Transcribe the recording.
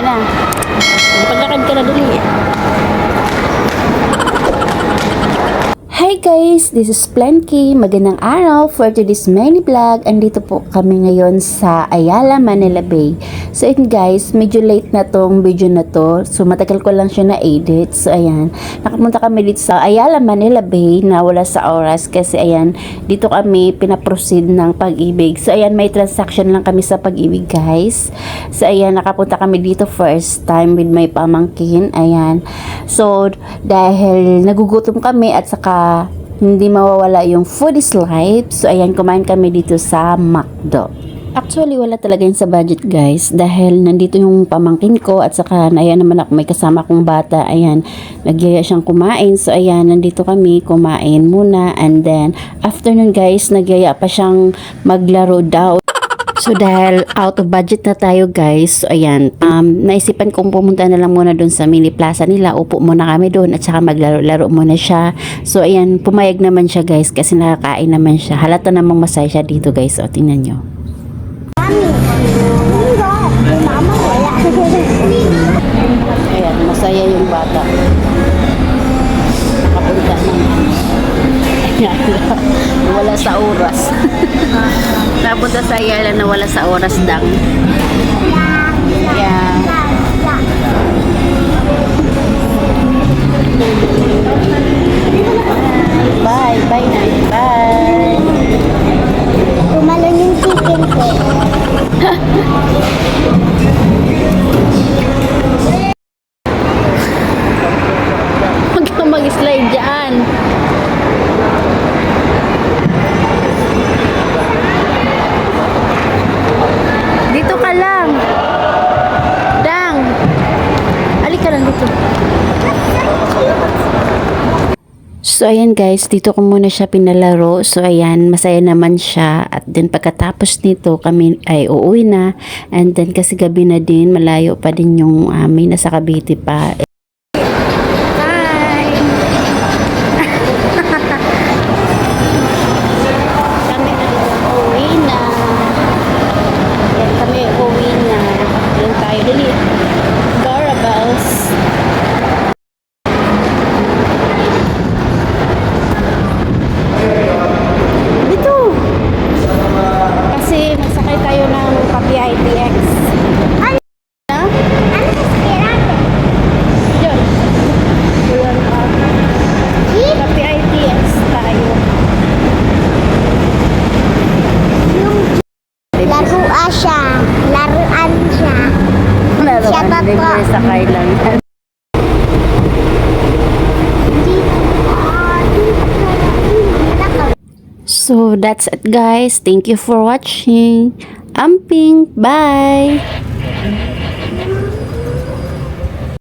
na. Paglakad ka na dali. Hi guys, this is Plenky. Magandang araw for today's mini vlog. Andito po kami ngayon sa Ayala, Manila Bay. So yun guys, medyo late na tong video na to. So matagal ko lang siya na-edit. So ayan, nakapunta kami dito sa Ayala, Manila Bay na wala sa oras kasi ayan, dito kami pinaproceed ng pag-ibig. So ayan, may transaction lang kami sa pag-ibig guys. So ayan, nakapunta kami dito first time with my pamangkin. Ayan. So dahil nagugutom kami at saka hindi mawawala yung food is life. So ayan, kumain kami dito sa McDo. Actually wala talaga yun sa budget guys dahil nandito yung pamangkin ko at saka ayan naman ako, may kasama kong bata. Ayan, nagyaya siyang kumain. So ayan, nandito kami kumain muna and then after nun guys, nagyaya pa siyang maglaro daw. So dahil out of budget na tayo guys, so ayan, naisipan kong pumunta na lang muna doon sa mini plaza nila. Upo muna kami doon at saka maglaro-laro muna siya. So ayan, pumayag naman siya guys kasi nakakain naman siya. Halata namang masaya siya dito guys. O tingnan nyo. Ayan, masaya yung bata. Nakapunta naman. Wala sa oras. Napunta sa Ayala na wala sa oras dang. Yeah. Bye. Bye na. Bye. Tumalon yung chicken ko. Huwag kang mag-slide dyan. Dito ka lang. Dang. Alika lang dito. So ayan guys, dito ko muna siya pinalaro. So ayan, masaya naman siya. At then pagkatapos nito kami ay uuwi na. And then kasi gabi na din, malayo pa din yung amin, nasa Cavite pa. Sakay lang. So that's it guys. Thank you for watching. Amping. Bye.